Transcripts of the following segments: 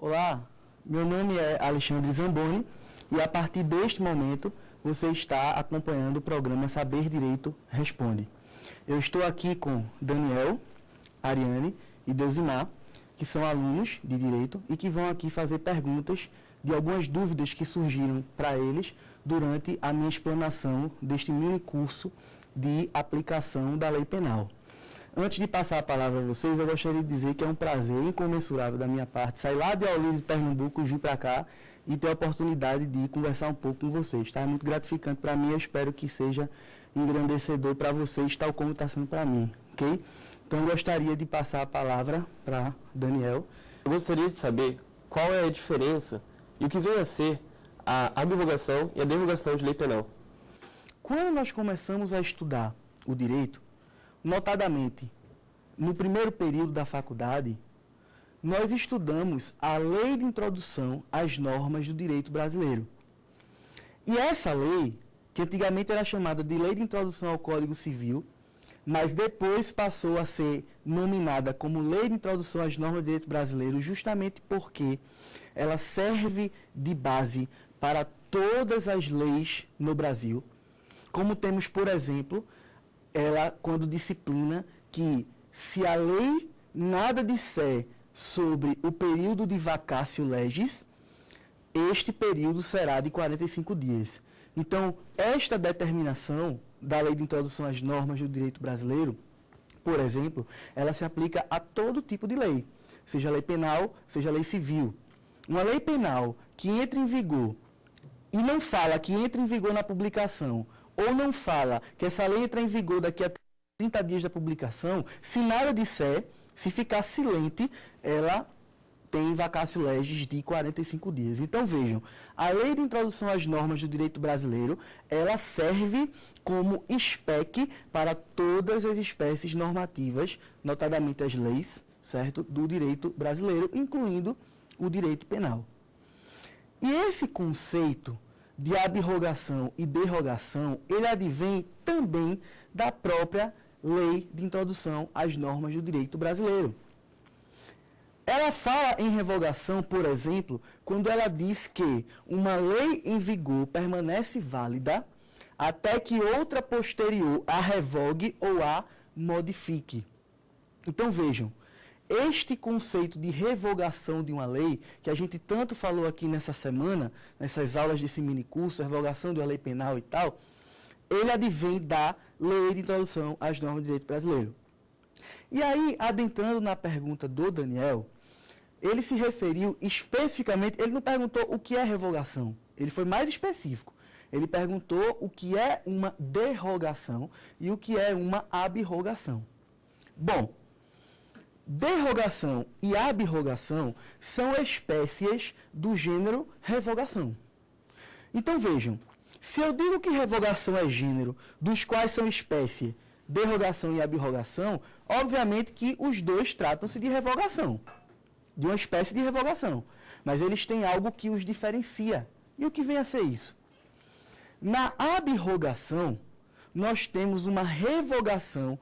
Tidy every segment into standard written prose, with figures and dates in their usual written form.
Olá, meu nome é Alexandre Zamboni e a partir deste momento você está acompanhando o programa Saber Direito Responde. Eu estou aqui com Daniel, Ariane e Deusimar, que são alunos de Direito e que vão aqui fazer perguntas de algumas dúvidas que surgiram para eles durante a minha explanação deste mini curso de aplicação da lei penal. Antes de passar a palavra a vocês, eu gostaria de dizer que é um prazer incomensurável da minha parte sair lá de Olinda de Pernambuco e vir para cá e ter a oportunidade de conversar um pouco com vocês. Tá? É muito gratificante para mim, eu espero que seja engrandecedor para vocês, tal como está sendo para mim, ok? Então, eu gostaria de passar a palavra para Daniel. Eu gostaria de saber qual é a diferença e o que vem a ser a abrogação e a derrogação de lei penal. Quando nós começamos a estudar o direito, notadamente, no primeiro período da faculdade, nós estudamos a Lei de Introdução às Normas do Direito Brasileiro. E essa lei, que antigamente era chamada de Lei de Introdução ao Código Civil, mas depois passou a ser nominada como Lei de Introdução às Normas do Direito Brasileiro, justamente porque ela serve de base para todas as leis no Brasil. Como temos, por exemplo, ela quando disciplina que se a lei nada disser sobre o período de vacatio legis, este período será de 45 dias. Então, esta determinação da Lei de Introdução às Normas do Direito Brasileiro, por exemplo, ela se aplica a todo tipo de lei, seja lei penal, seja lei civil. Uma lei penal que entra em vigor e não fala que entra em vigor na publicação, ou não fala que essa lei entra em vigor daqui a 30 dias da publicação, se nada disser, se ficar silente, ela tem vacatio legis de 45 dias. Então, vejam, a Lei de Introdução às Normas do Direito Brasileiro, ela serve como spec para todas as espécies normativas, notadamente as leis, certo, do direito brasileiro, incluindo o direito penal. E esse conceito de abrogação e derrogação, ele advém também da própria Lei de Introdução às Normas do Direito Brasileiro. Ela fala em revogação, por exemplo, quando ela diz que uma lei em vigor permanece válida até que outra posterior a revogue ou a modifique. Então vejam, este conceito de revogação de uma lei, que a gente tanto falou aqui nessa semana, nessas aulas desse minicurso, a revogação de uma lei penal e tal, ele advém da Lei de Introdução às Normas do Direito Brasileiro. E aí, adentrando na pergunta do Daniel, ele se referiu especificamente, ele não perguntou o que é revogação, ele foi mais específico. Ele perguntou o que é uma derrogação e o que é uma abrogação. Bom, derrogação e abrogação são espécies do gênero revogação. Então vejam, se eu digo que revogação é gênero, dos quais são espécie derrogação e abrogação, obviamente que os dois tratam-se de revogação, de uma espécie de revogação, mas eles têm algo que os diferencia. E o que vem a ser isso? Na abrogação, nós temos uma revogação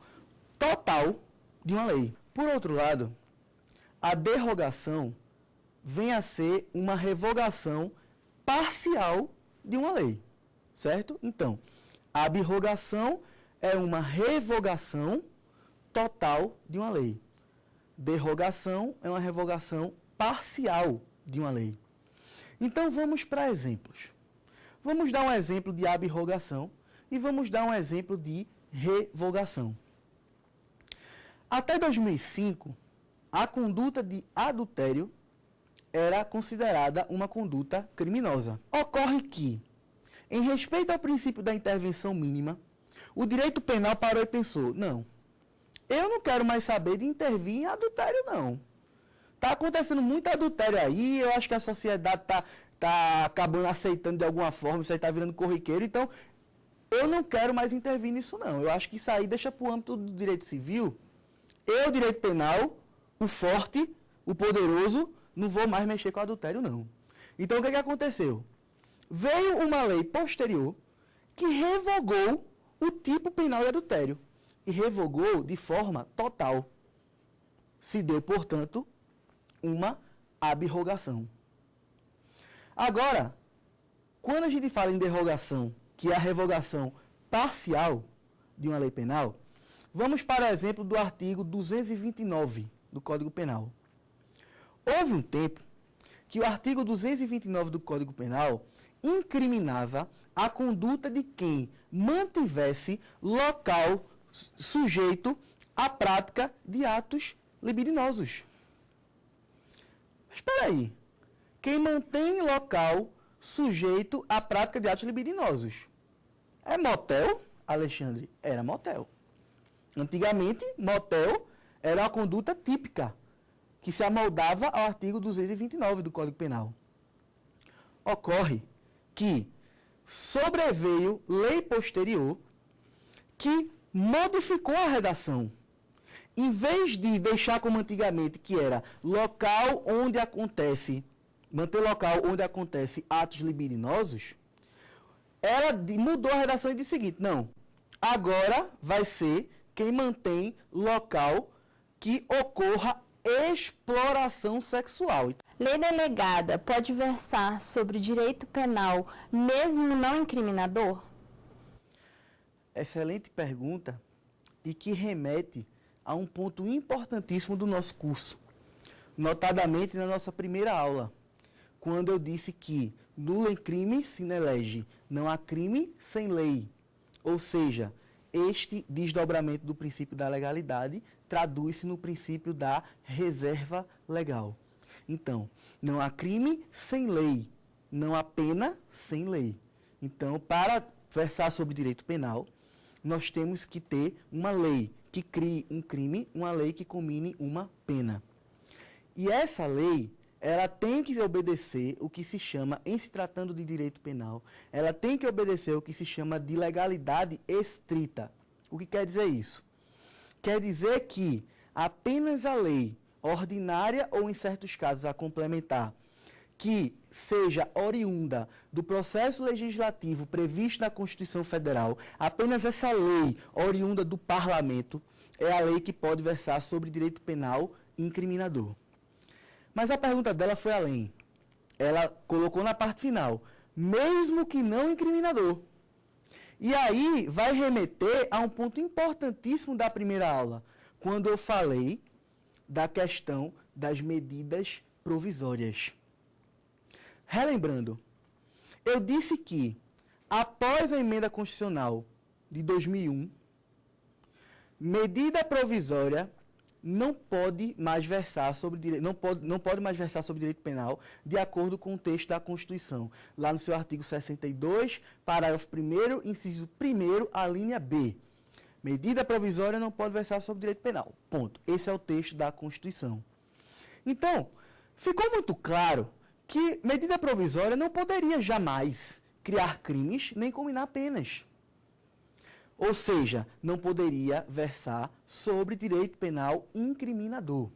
total de uma lei. Por outro lado, a derrogação vem a ser uma revogação parcial de uma lei, certo? Então, a abrogação é uma revogação total de uma lei. Derrogação é uma revogação parcial de uma lei. Então, vamos para exemplos. Vamos dar um exemplo de abrogação e vamos dar um exemplo de revogação. Até 2005, a conduta de adultério era considerada uma conduta criminosa. Ocorre que, em respeito ao princípio da intervenção mínima, o direito penal parou e pensou, não, eu não quero mais saber de intervir em adultério, não. Está acontecendo muito adultério aí, eu acho que a sociedade está acabando aceitando de alguma forma, isso aí está virando corriqueiro, então eu não quero mais intervir nisso, não. Eu acho que isso aí deixa para o âmbito do direito civil. Eu, direito penal, o forte, o poderoso, não vou mais mexer com adultério, não. Então, o que aconteceu? Veio uma lei posterior que revogou o tipo penal de adultério. E revogou de forma total. Se deu, portanto, uma ab-rogação. Agora, quando a gente fala em derrogação, que é a revogação parcial de uma lei penal, vamos para o exemplo do artigo 229 do Código Penal. Houve um tempo que o artigo 229 do Código Penal incriminava a conduta de quem mantivesse local sujeito à prática de atos libidinosos. Mas espera aí. Quem mantém local sujeito à prática de atos libidinosos? É motel, Alexandre? Era motel. Antigamente, motel era uma conduta típica que se amoldava ao artigo 229 do Código Penal. Ocorre que sobreveio lei posterior que modificou a redação. Em vez de deixar como antigamente, que era local onde acontece, manter local onde acontece atos libidinosos, ela mudou a redação e disse o seguinte: não, agora vai ser quem mantém local que ocorra exploração sexual. Lei delegada pode versar sobre direito penal, mesmo não incriminador? Excelente pergunta, e que remete a um ponto importantíssimo do nosso curso, notadamente na nossa primeira aula, quando eu disse que nulo em crime sine lege, não há crime sem lei. Ou seja, este desdobramento do princípio da legalidade traduz-se no princípio da reserva legal. Então, não há crime sem lei, não há pena sem lei. Então, para versar sobre direito penal, nós temos que ter uma lei que crie um crime, uma lei que combine uma pena. E essa lei, ela tem que obedecer o que se chama, em se tratando de direito penal, ela tem que obedecer o que se chama de legalidade estrita. O que quer dizer isso? Quer dizer que apenas a lei ordinária ou, em certos casos, a complementar, que seja oriunda do processo legislativo previsto na Constituição Federal, apenas essa lei oriunda do Parlamento é a lei que pode versar sobre direito penal incriminador. Mas a pergunta dela foi além. Ela colocou na parte final, mesmo que não incriminador. E aí vai remeter a um ponto importantíssimo da primeira aula, quando eu falei da questão das medidas provisórias. Relembrando, eu disse que, após a emenda constitucional de 2001, medida provisória não pode mais versar sobre direito, não pode mais versar sobre direito penal de acordo com o texto da Constituição. Lá no seu artigo 62, parágrafo 1º, inciso 1º, a linha B. Medida provisória não pode versar sobre direito penal. Ponto. Esse é o texto da Constituição. Então, ficou muito claro que medida provisória não poderia jamais criar crimes nem combinar penas. Ou seja, não poderia versar sobre direito penal incriminador.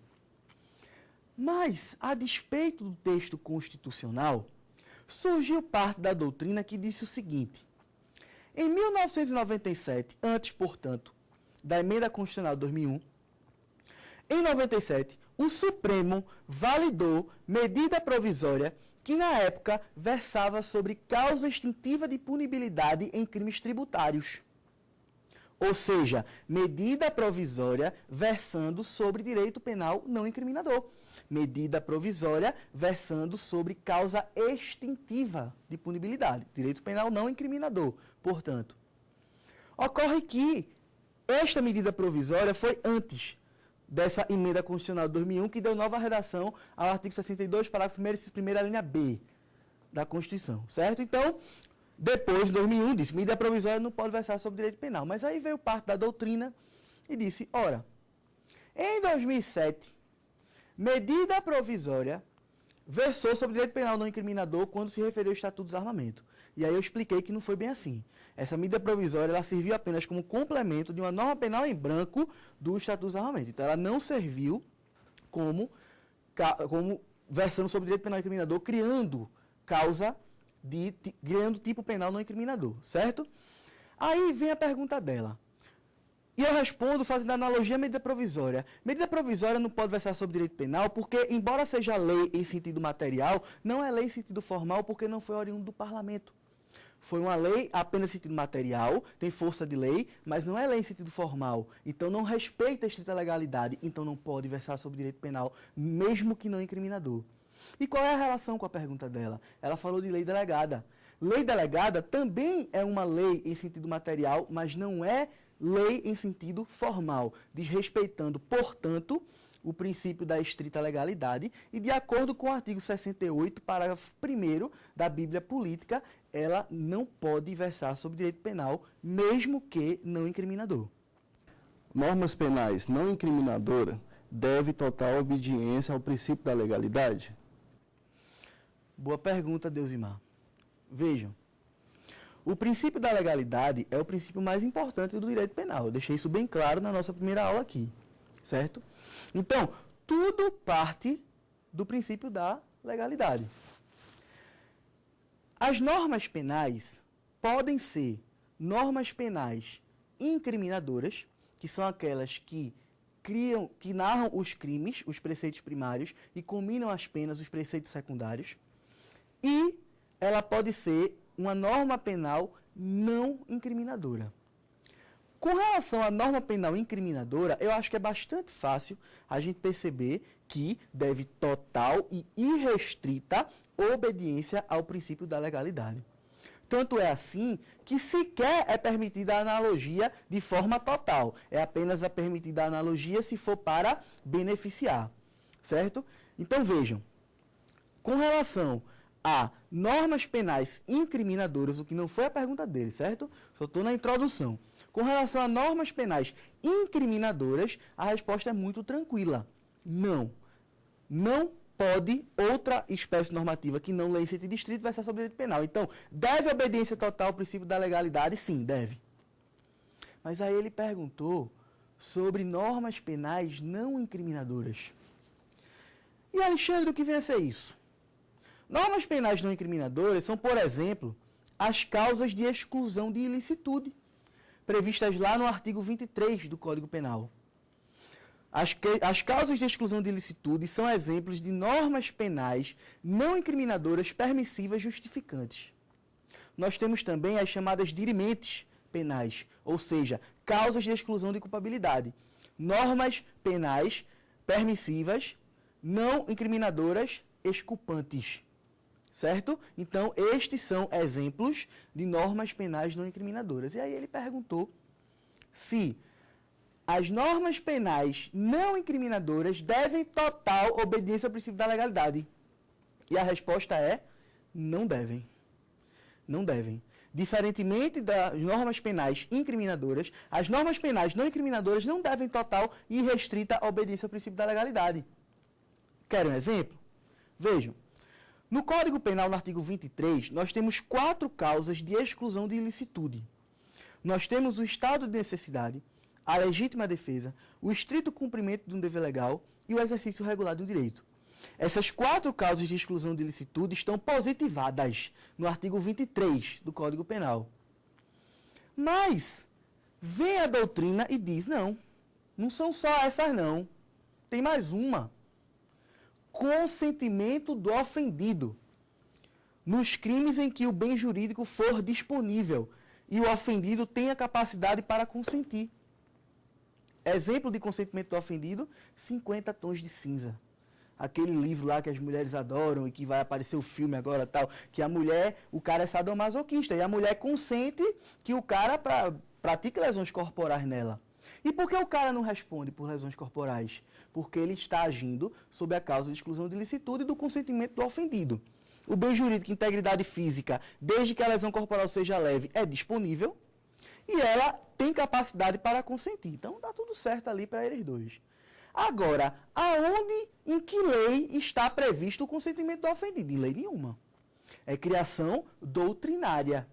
Mas, a despeito do texto constitucional, surgiu parte da doutrina que disse o seguinte: em 1997, antes, portanto, da emenda constitucional de 2001, em 97, o Supremo validou medida provisória que, na época, versava sobre causa extintiva de punibilidade em crimes tributários. Ou seja, medida provisória versando sobre direito penal não incriminador. Medida provisória versando sobre causa extintiva de punibilidade. Direito penal não incriminador, portanto. Ocorre que esta medida provisória foi antes dessa emenda constitucional de 2001, que deu nova redação ao artigo 62, parágrafo 1º, inciso 1º, a linha B da Constituição, certo? Então, depois de 2001, disse, medida provisória não pode versar sobre direito penal. Mas aí veio parte da doutrina e disse, ora, em 2007, medida provisória versou sobre direito penal não incriminador quando se referiu ao Estatuto dos Armamentos. E aí eu expliquei que não foi bem assim. Essa medida provisória ela serviu apenas como complemento de uma norma penal em branco do Estatuto dos Armamentos. Então ela não serviu como versando sobre direito penal incriminador, criando criando tipo penal não incriminador, certo? Aí vem a pergunta dela. E eu respondo fazendo analogia à medida provisória. Medida provisória não pode versar sobre direito penal porque, embora seja lei em sentido material, não é lei em sentido formal porque não foi oriundo do parlamento. Foi uma lei apenas em sentido material, tem força de lei, mas não é lei em sentido formal. Então não respeita a estrita legalidade, então não pode versar sobre direito penal, mesmo que não incriminador. E qual é a relação com a pergunta dela? Ela falou de lei delegada. Lei delegada também é uma lei em sentido material, mas não é lei em sentido formal, desrespeitando, portanto, o princípio da estrita legalidade e, de acordo com o artigo 68, parágrafo 1º da Bíblia Política, ela não pode versar sobre direito penal, mesmo que não incriminador. Normas penais não incriminadoras devem total obediência ao princípio da legalidade? Boa pergunta, Deusimar. Vejam, o princípio da legalidade é o princípio mais importante do direito penal. Eu deixei isso bem claro na nossa primeira aula aqui, certo? Então, tudo parte do princípio da legalidade. As normas penais podem ser normas penais incriminadoras, que são aquelas que narram os crimes, os preceitos primários, e combinam as penas, os preceitos secundários. E ela pode ser uma norma penal não incriminadora. Com relação à norma penal incriminadora, eu acho que é bastante fácil a gente perceber que deve total e irrestrita obediência ao princípio da legalidade. Tanto é assim que sequer é permitida a analogia de forma total. É apenas permitida a analogia se for para beneficiar, certo? Então vejam, com relação a normas penais incriminadoras, o que não foi a pergunta dele, certo? Só estou na introdução. Com relação a normas penais incriminadoras, a resposta é muito tranquila. Não. Não pode outra espécie normativa que não lei em sentido estrito versar sobre direito penal. Então, deve obediência total ao princípio da legalidade? Sim, deve. Mas aí ele perguntou sobre normas penais não incriminadoras. E, Alexandre, o que vem a ser isso? Normas penais não incriminadoras são, por exemplo, as causas de exclusão de ilicitude, previstas lá no artigo 23 do Código Penal. As causas de exclusão de ilicitude são exemplos de normas penais não incriminadoras permissivas justificantes. Nós temos também as chamadas dirimentes penais, ou seja, causas de exclusão de culpabilidade. Normas penais permissivas não incriminadoras exculpantes. Certo? Então, estes são exemplos de normas penais não incriminadoras. E aí ele perguntou se as normas penais não incriminadoras devem total obediência ao princípio da legalidade. E a resposta é: não devem. Não devem. Diferentemente das normas penais incriminadoras, as normas penais não incriminadoras não devem total e restrita obediência ao princípio da legalidade. Querem um exemplo? Vejam. No Código Penal, no artigo 23, nós temos 4 causas de exclusão de ilicitude. Nós temos o estado de necessidade, a legítima defesa, o estrito cumprimento de um dever legal e o exercício regular de um direito. Essas 4 causas de exclusão de ilicitude estão positivadas no artigo 23 do Código Penal. Mas vem a doutrina e diz: não são só essas não, tem mais uma. Consentimento do ofendido nos crimes em que o bem jurídico for disponível e o ofendido tenha capacidade para consentir. Exemplo de consentimento do ofendido: 50 tons de cinza. Aquele livro lá que as mulheres adoram e que vai aparecer o filme agora, tal, que o cara é sadomasoquista e a mulher consente que o cara pratique lesões corporais nela. E por que o cara não responde por lesões corporais? Porque ele está agindo sob a causa de exclusão de ilicitude e do consentimento do ofendido. O bem jurídico, integridade física, desde que a lesão corporal seja leve, é disponível e ela tem capacidade para consentir. Então, dá tudo certo ali para eles dois. Agora, aonde, em que lei está previsto o consentimento do ofendido? Em lei nenhuma. É criação doutrinária.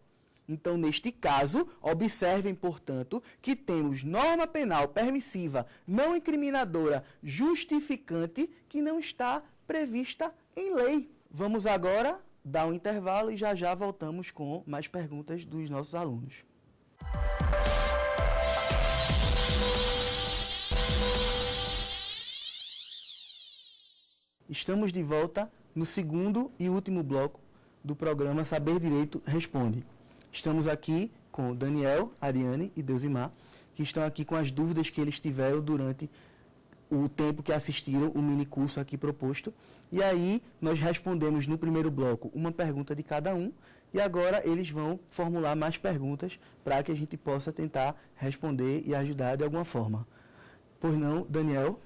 Então, neste caso, observem, portanto, que temos norma penal permissiva, não incriminadora, justificante, que não está prevista em lei. Vamos agora dar um intervalo e já voltamos com mais perguntas dos nossos alunos. Estamos de volta no segundo e último bloco do programa Saber Direito Responde. Estamos aqui com Daniel, Ariane e Deusimar, que estão aqui com as dúvidas que eles tiveram durante o tempo que assistiram o mini curso aqui proposto. E aí nós respondemos no primeiro bloco uma pergunta de cada um, e agora eles vão formular mais perguntas para que a gente possa tentar responder e ajudar de alguma forma. Pois não, Daniel?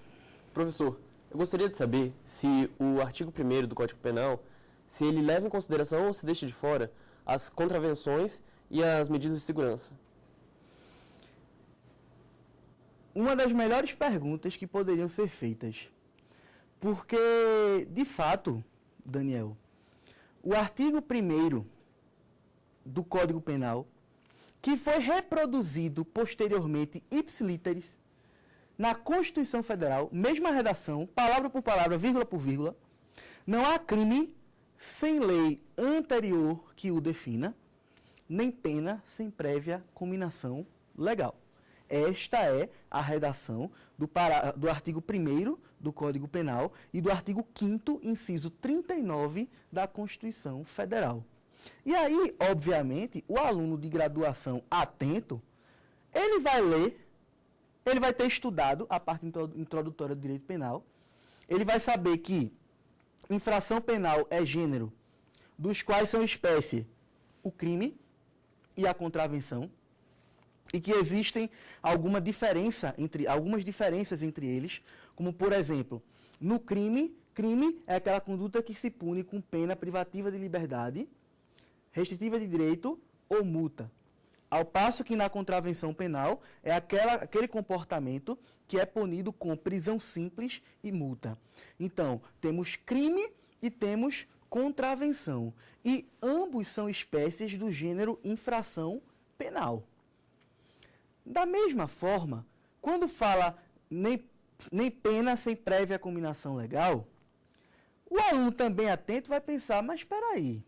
Professor, eu gostaria de saber se o artigo 1º do Código Penal, se ele leva em consideração ou se deixa de fora as contravenções e as medidas de segurança. Uma das melhores perguntas que poderiam ser feitas. Porque, de fato, Daniel, o artigo 1º do Código Penal, que foi reproduzido posteriormente ipsilíteris na Constituição Federal, mesma redação, palavra por palavra, vírgula por vírgula, não há crime sem lei anterior que o defina, nem pena sem prévia cominação legal. Esta é a redação do artigo 1º do Código Penal e do artigo 5º, inciso 39 da Constituição Federal. E aí, obviamente, o aluno de graduação atento, ele vai ler, ele vai ter estudado a parte introdutória do direito penal, ele vai saber que infração penal é gênero, dos quais são espécie o crime e a contravenção, e que existem algumas diferenças entre eles, como, por exemplo, no crime é aquela conduta que se pune com pena privativa de liberdade, restritiva de direito ou multa. Ao passo que na contravenção penal é aquele comportamento que é punido com prisão simples e multa. Então, temos crime e temos contravenção. E ambos são espécies do gênero infração penal. Da mesma forma, quando fala nem pena sem prévia cominação legal, o aluno também atento vai pensar, mas espera aí.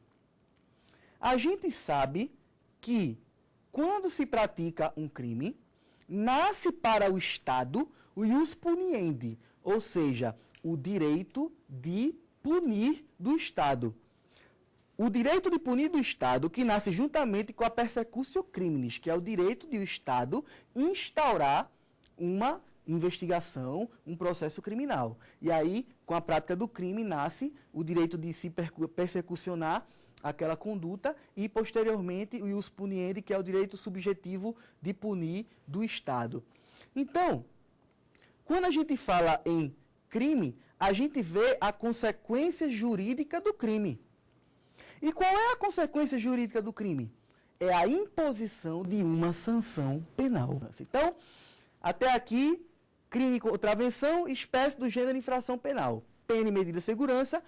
A gente sabe que quando se pratica um crime, nasce para o Estado o ius puniendi, ou seja, o direito de punir do Estado. O direito de punir do Estado, que nasce juntamente com a persecutio criminis, que é o direito de o Estado instaurar uma investigação, um processo criminal. E aí, com a prática do crime, nasce o direito de se persecucionar aquela conduta e, posteriormente, o ius puniendi, que é o direito subjetivo de punir do Estado. Então, quando a gente fala em crime, a gente vê a consequência jurídica do crime. E qual é a consequência jurídica do crime? É a imposição de uma sanção penal. Então, até aqui, crime e contravenção, espécie do gênero infração penal. Pena e medida de segurança,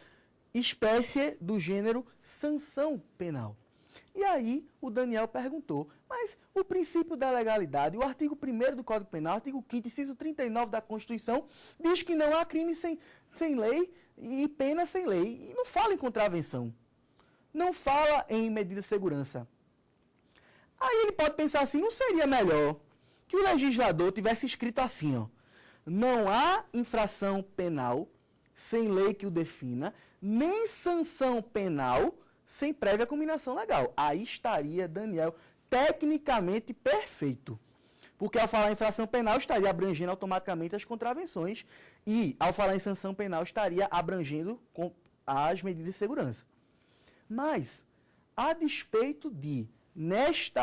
espécie do gênero sanção penal. E aí, o Daniel perguntou, mas o princípio da legalidade, o artigo 1º do Código Penal, artigo 5º, inciso 39 da Constituição, diz que não há crime sem lei e pena sem lei. E não fala em contravenção. Não fala em medida de segurança. Aí ele pode pensar assim, não seria melhor que o legislador tivesse escrito assim, ó, não há infração penal sem lei que o defina, nem sanção penal sem prévia cominação legal. Aí estaria, Daniel, tecnicamente perfeito. Porque ao falar em infração penal, estaria abrangendo automaticamente as contravenções e, ao falar em sanção penal, estaria abrangendo as medidas de segurança. Mas, a despeito de, neste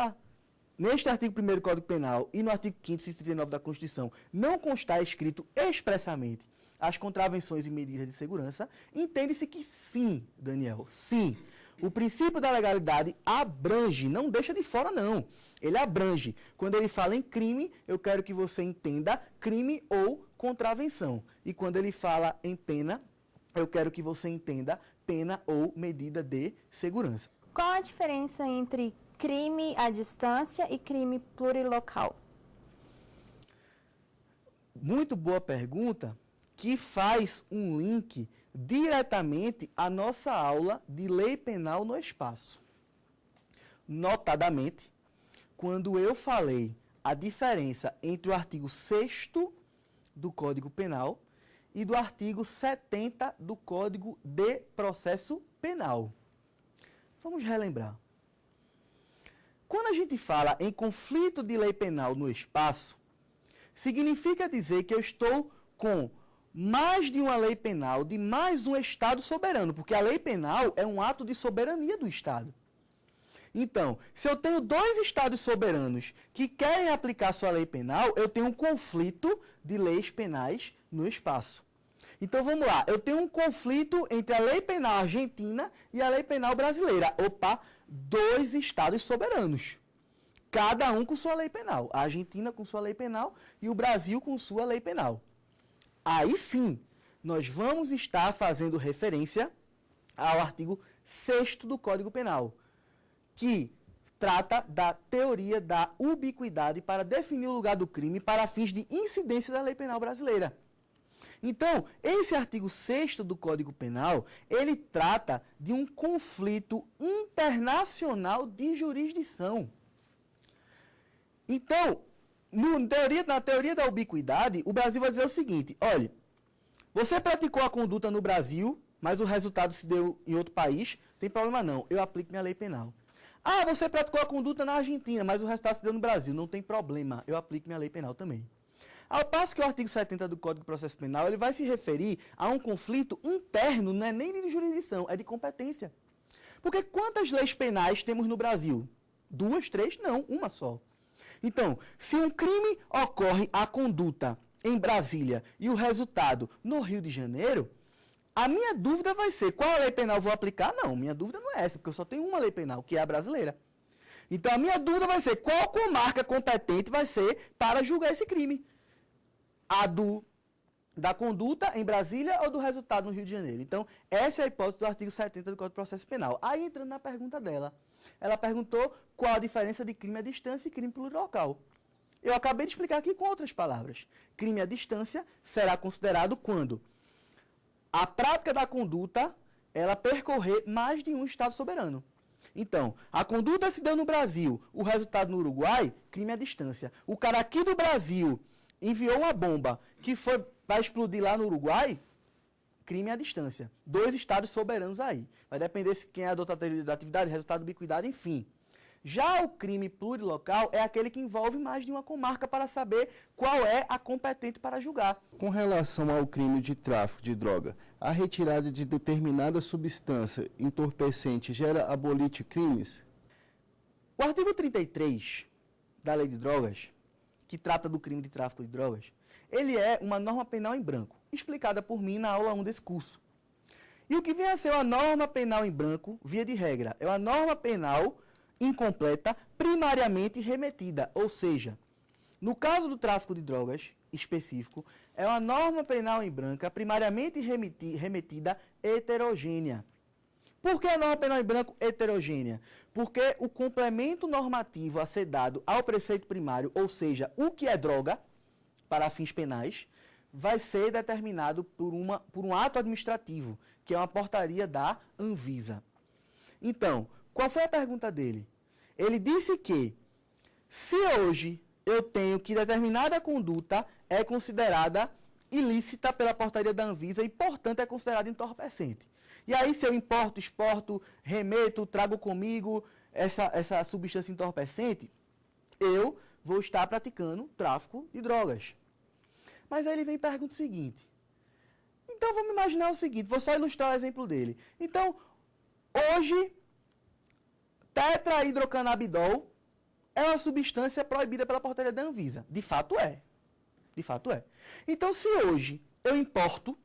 artigo 1º do Código Penal e no artigo 5º, inciso 39 da Constituição, não constar escrito expressamente as contravenções e medidas de segurança, entende-se que sim, Daniel, sim. O princípio da legalidade abrange, não deixa de fora, não. Ele abrange. Quando ele fala em crime, eu quero que você entenda crime ou contravenção. E quando ele fala em pena, eu quero que você entenda pena ou medida de segurança. Qual a diferença entre crime à distância e crime plurilocal? Muito boa pergunta, que faz um link diretamente à nossa aula de lei penal no espaço. Notadamente, quando eu falei a diferença entre o artigo 6º do Código Penal e do artigo 70 do Código de Processo Penal. Vamos relembrar. Quando a gente fala em conflito de lei penal no espaço, significa dizer que eu estou com mais de uma lei penal de mais um Estado soberano, porque a lei penal é um ato de soberania do Estado. Então, se eu tenho dois Estados soberanos que querem aplicar sua lei penal, eu tenho um conflito de leis penais no espaço. Então, vamos lá. Eu tenho um conflito entre a lei penal argentina e a lei penal brasileira. Opa, dois Estados soberanos. Cada um com sua lei penal. A Argentina com sua lei penal e o Brasil com sua lei penal. Aí sim, nós vamos estar fazendo referência ao artigo 6º do Código Penal, que trata da teoria da ubiquidade para definir o lugar do crime para fins de incidência da lei penal brasileira. Então, esse artigo 6º do Código Penal, ele trata de um conflito internacional de jurisdição. Então, na teoria da ubiquidade, o Brasil vai dizer o seguinte: olha, você praticou a conduta no Brasil, mas o resultado se deu em outro país, tem problema não, eu aplico minha lei penal. Ah, você praticou a conduta na Argentina, mas o resultado se deu no Brasil, não tem problema, eu aplico minha lei penal também. Ao passo que o artigo 70 do Código de Processo Penal, ele vai se referir a um conflito interno, não é nem de jurisdição, é de competência. Porque quantas leis penais temos no Brasil? 2, 3? Não, uma só. Então, se um crime ocorre a conduta em Brasília e o resultado no Rio de Janeiro, a minha dúvida vai ser, qual a lei penal eu vou aplicar? Não, minha dúvida não é essa, porque eu só tenho uma lei penal, que é a brasileira. Então, a minha dúvida vai ser, qual comarca competente vai ser para julgar esse crime? A da conduta em Brasília ou do resultado no Rio de Janeiro? Então, essa é a hipótese do artigo 70 do Código de Processo Penal. Aí, entrando na pergunta dela, ela perguntou qual a diferença de crime à distância e crime plurilocal. Eu acabei de explicar aqui com outras palavras. Crime à distância será considerado quando a prática da conduta ela percorrer mais de um Estado soberano. Então, a conduta se deu no Brasil, o resultado no Uruguai, crime à distância. O cara aqui do Brasil enviou uma bomba que foi para explodir lá no Uruguai, crime à distância. 2 Estados soberanos aí. Vai depender se quem é a teoria da atividade, resultado, ubiquidade, enfim. Já o crime plurilocal é aquele que envolve mais de uma comarca para saber qual é a competente para julgar. Com relação ao crime de tráfico de droga, a retirada de determinada substância entorpecente gera abolite crimes? O artigo 33 da Lei de Drogas, que trata do crime de tráfico de drogas, ele é uma norma penal em branco, explicada por mim na aula 1 desse curso. E o que vem a ser uma norma penal em branco, via de regra, é uma norma penal incompleta, primariamente remetida, ou seja, no caso do tráfico de drogas específico, é uma norma penal em branca, primariamente remetida heterogênea. Por que a norma penal em branco heterogênea? Porque o complemento normativo a ser dado ao preceito primário, ou seja, o que é droga, para fins penais, vai ser determinado por um ato administrativo, que é uma portaria da Anvisa. Então, qual foi a pergunta dele? Ele disse que, se hoje eu tenho que determinada conduta é considerada ilícita pela portaria da Anvisa e, portanto, é considerada entorpecente. E aí, se eu importo, exporto, remeto, trago comigo essa substância entorpecente, eu vou estar praticando tráfico de drogas. Mas aí ele vem e pergunta o seguinte. Então, vamos imaginar o seguinte, vou só ilustrar o exemplo dele. Então, hoje, tetrahidrocannabidol é uma substância proibida pela portaria da Anvisa. De fato é. De fato é. Então, se hoje eu importo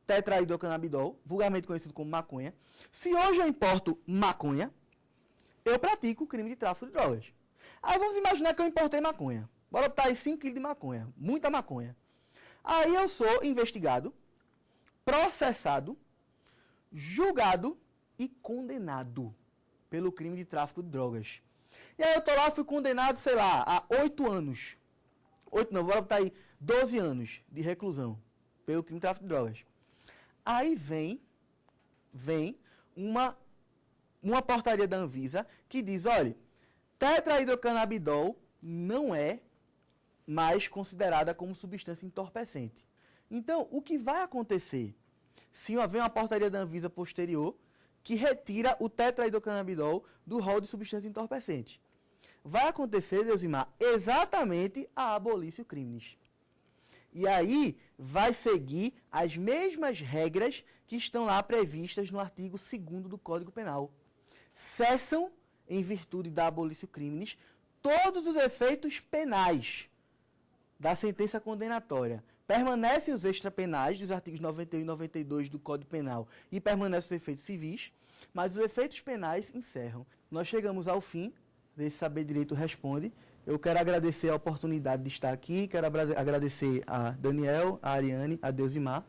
tetrahidrocannabidol, vulgarmente conhecido como maconha, se hoje eu importo maconha, eu pratico o crime de tráfico de drogas. Aí vamos imaginar que eu importei maconha. Bora botar aí 5 kg de maconha. Muita maconha. Aí eu sou investigado, processado, julgado e condenado pelo crime de tráfico de drogas. E aí eu tô lá, fui condenado, sei lá, a 8 anos. 8 não, bora botar aí 12 anos de reclusão pelo crime de tráfico de drogas. Aí vem uma portaria da Anvisa que diz, olha, tetrahidrocannabidol não é mais considerada como substância entorpecente. Então, o que vai acontecer se houver uma portaria da Anvisa posterior que retira o tetrahidrocannabinol do rol de substâncias entorpecentes? Vai acontecer, Deusimar, exatamente a abolício crimes. E aí vai seguir as mesmas regras que estão lá previstas no artigo 2º do Código Penal. Cessam, em virtude da abolício crimes, todos os efeitos penais da sentença condenatória. Permanecem os extrapenais dos artigos 91 e 92 do Código Penal e permanecem os efeitos civis, mas os efeitos penais encerram. Nós chegamos ao fim desse Saber Direito Responde. Eu quero agradecer a oportunidade de estar aqui, quero agradecer a Daniel, a Ariane, a Deusimar,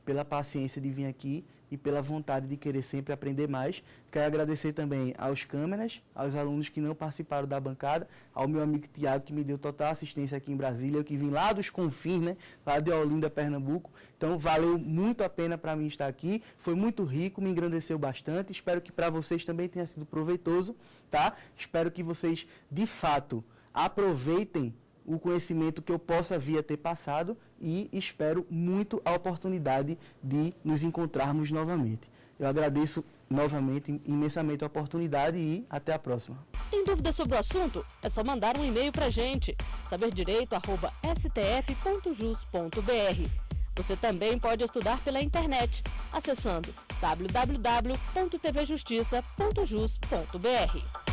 pela paciência de vir aqui e pela vontade de querer sempre aprender mais. Quero agradecer também aos câmeras, aos alunos que não participaram da bancada, ao meu amigo Tiago, que me deu total assistência aqui em Brasília, eu que vim lá dos confins, né, lá de Olinda, Pernambuco. Então, valeu muito a pena para mim estar aqui, foi muito rico, me engrandeceu bastante, espero que para vocês também tenha sido proveitoso, tá? Espero que vocês, de fato, aproveitem o conhecimento que eu possa vir a ter passado e espero muito a oportunidade de nos encontrarmos novamente. Eu agradeço novamente, imensamente a oportunidade e até a próxima. Tem dúvida sobre o assunto? É só mandar um e-mail para a gente, saberdireito@stf.jus.br. Você também pode estudar pela internet, acessando www.tvjustiça.jus.br.